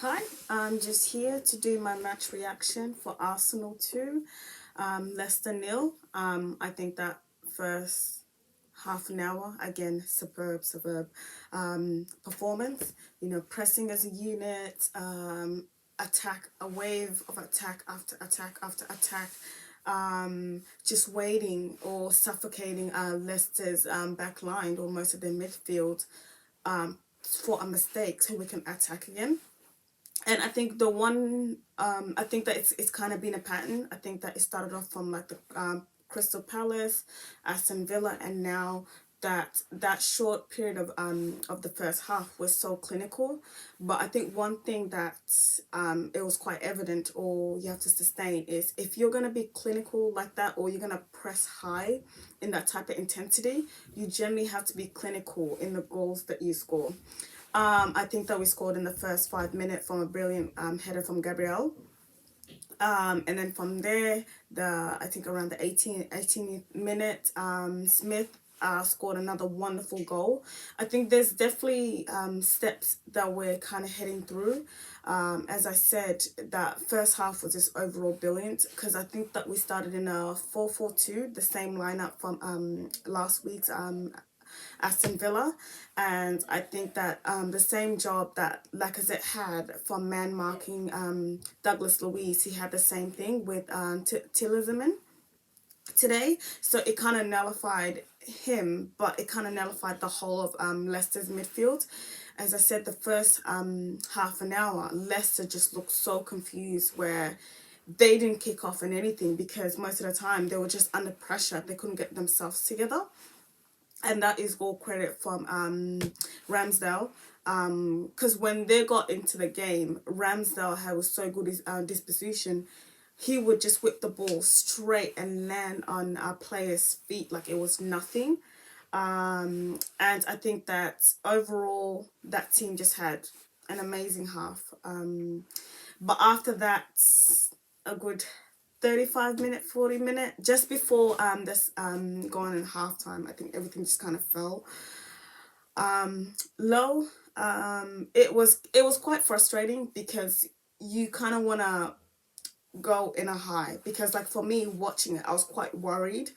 Hi, I'm just here to do my match reaction for Arsenal 2, Leicester nil. I think that first half an hour, again, superb performance. You know, pressing as a unit, attack, a wave of attack after attack after attack. Just waiting or suffocating Leicester's back line or most of their midfield for a mistake so we can attack again. And I think the one I think that it's kind of been a pattern. I think that it started off from like the Crystal Palace, Aston Villa, and now that short period of the first half was so clinical. But I think one thing that it was quite evident, or you have to sustain, is if you're gonna be clinical like that, or you're gonna press high in that type of intensity, you generally have to be clinical in the goals that you score. I think that we scored in the first 5 minutes from a brilliant header from Gabriel. And then from there, I think around the 18th minute, Smith scored another wonderful goal. I think there's definitely steps that we're kind of heading through. As I said, that first half was just overall brilliant because I think that we started in a 4-4-2, the same lineup from last week's Aston Villa, and I think that the same job that Lacazette had from man marking Douglas Luiz, he had the same thing with Tillizman today. So it kind of nullified him, but it kind of nullified the whole of Leicester's midfield. As I said, the first half an hour, Leicester just looked so confused where they didn't kick off in anything because most of the time they were just under pressure. They couldn't get themselves together, and that is all credit from Ramsdale. Because when they got into the game, Ramsdale was so good his disposition. He would just whip the ball straight and land on our players' feet like it was nothing. And I think that overall, that team just had an amazing half. But after that, a good 35-minute, 40-minute, just before this going in halftime, I think everything just kind of fell low. It was quite frustrating because you kind of want to go in a high, because like for me watching it, I was quite worried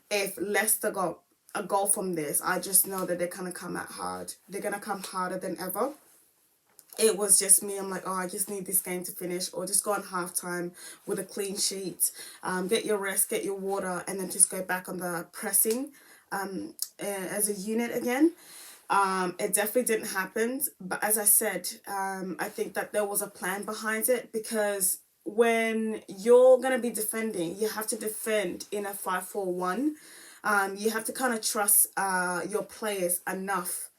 if Leicester got a goal from this. I just know that they're gonna come out hard. They're gonna come harder than ever. It was just me. I'm like, oh, I just need this game to finish, or just go on halftime with a clean sheet, get your rest, get your water, and then just go back on the pressing as a unit again. It definitely didn't happen, but as I said, I think that there was a plan behind it, because when you're gonna be defending, you have to defend in a 5-4-1. You have to kind of trust your players enough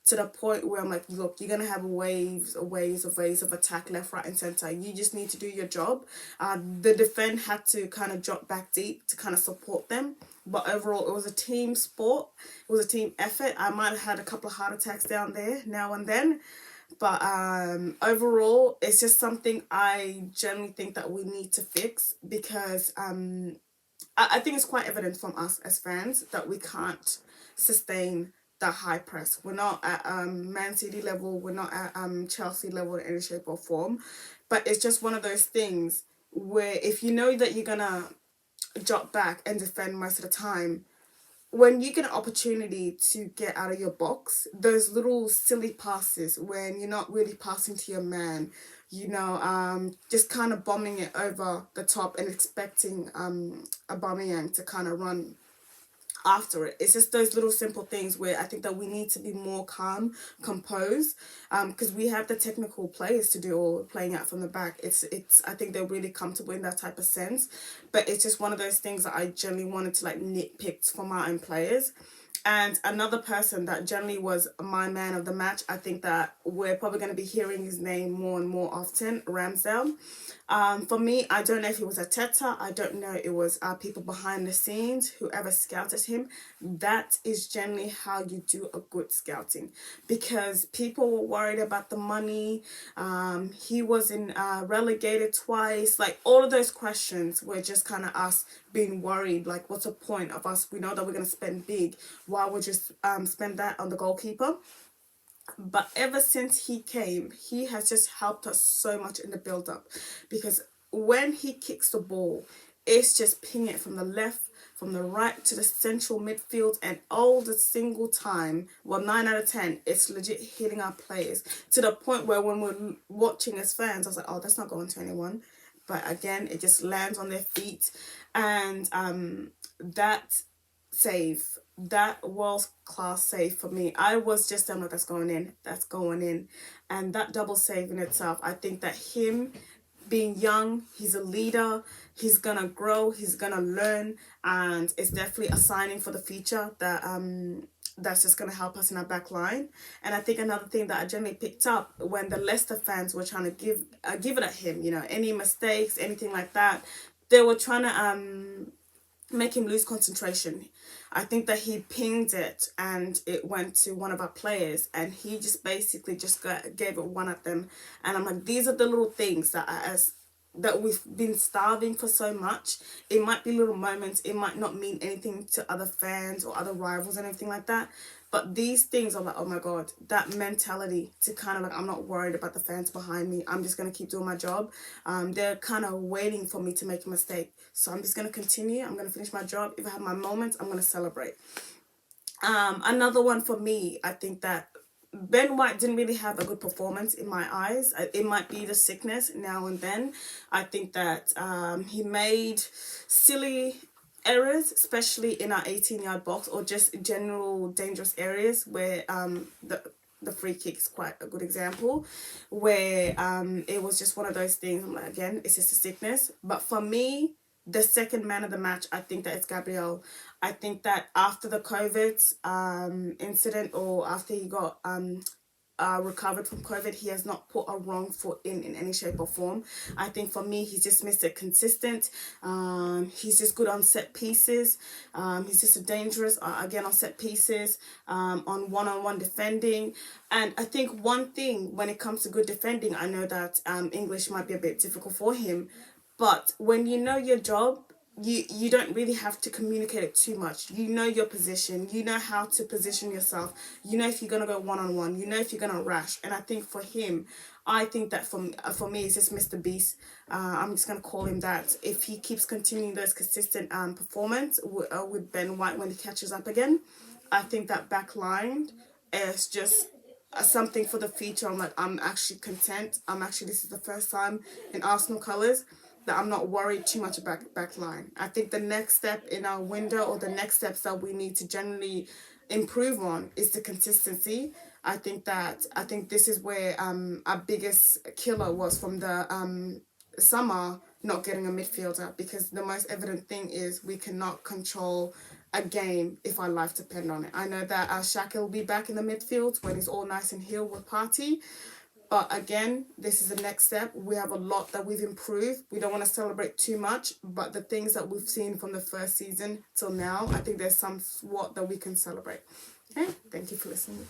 to the point where I'm like, look, you're gonna have waves of attack left, right, and center. You just need to do your job. The defense had to kind of drop back deep to kind of support them. But overall, it was a team sport. It was a team effort. I might have had a couple of heart attacks down there now and then, but overall, it's just something I generally think that we need to fix, because I think it's quite evident from us as fans that we can't sustain the high press. We're not at Man City level. We're not at Chelsea level in any shape or form. But it's just one of those things where if you know that you're gonna drop back and defend most of the time, when you get an opportunity to get out of your box, those little silly passes when you're not really passing to your man, just kind of bombing it over the top and expecting Aubameyang to kind of run after it. It's just those little simple things where I think that we need to be more calm, composed, because we have the technical players to do all playing out from the back. It's I think they're really comfortable in that type of sense, but it's just one of those things that I generally wanted to like nitpick from our own players. And another person that generally was my man of the match, I think that we're probably going to be hearing his name more and more often, Ramsdale. For me, I don't know if it was Ateta. I don't know. It was people behind the scenes, whoever scouted him. That is generally how you do a good scouting, because people were worried about the money. He was in relegated twice. Like all of those questions were just kind of us being worried. Like, what's the point of us? We know that we're going to spend big. Why would you spend that on the goalkeeper? But ever since he came, he has just helped us so much in the build up, because when he kicks the ball, it's just ping it from the left, from the right to the central midfield, and all the single time, well, 9 out of 10, it's legit hitting our players to the point where when we're watching as fans, I was like, oh, that's not going to anyone. But again, it just lands on their feet, and that save, that world class save for me, I was just like, that's going in, that's going in. And that double save in itself, I think that him being young, he's a leader, he's gonna grow, he's gonna learn, and it's definitely a signing for the future that that's just going to help us in our back line. And I think another thing that I generally picked up when the Leicester fans were trying to give it at him, you know, any mistakes, anything like that, they were trying to make him lose concentration. I think that he pinged it and it went to one of our players, and he just basically just gave it one at them. And I'm like, these are the little things that that we've been starving for so much. It might be little moments, it might not mean anything to other fans or other rivals and everything like that, but these things are like, oh my god, that mentality to kind of like, I'm not worried about the fans behind me, I'm just going to keep doing my job. They're kind of waiting for me to make a mistake, so I'm just going to continue, I'm going to finish my job. If I have my moments, I'm going to celebrate. Another one for me, I think that Ben White didn't really have a good performance in my eyes. It might be the sickness now and then. I think that he made silly errors, especially in our 18-yard box or just general dangerous areas where the free kick is quite a good example, where it was just one of those things. I'm like, again, it's just a sickness. But for me, the second man of the match, I think that it's Gabriel. I think that after the COVID incident, or after he got recovered from COVID, he has not put a wrong foot in any shape or form. I think for me, he's just Mr. Consistent. He's just good on set pieces. He's just dangerous, again, on set pieces, on one-on-one defending. And I think one thing when it comes to good defending, I know that English might be a bit difficult for him, but when you know your job, you don't really have to communicate it too much. You know your position, you know how to position yourself, you know if you're going to go one-on-one, you know if you're going to rush. And I think for him, I think that for me, it's just Mr. Beast. I'm just going to call him that. If he keeps continuing those consistent performance with Ben White when he catches up again, I think that back line is just something for the future. I'm like, I'm actually content. This is the first time in Arsenal colours that I'm not worried too much about back line. I think the next step in our window, or the next steps that we need to generally improve on, is the consistency. I think this is where our biggest killer was from the summer, not getting a midfielder, because the most evident thing is we cannot control a game if our life depend on it. I know that Shaka will be back in the midfield when he's all nice and healed with Party. But again, this is the next step. We have a lot that we've improved. We don't want to celebrate too much, but the things that we've seen from the first season till now, I think there's somewhat that we can celebrate. Okay, thank you for listening.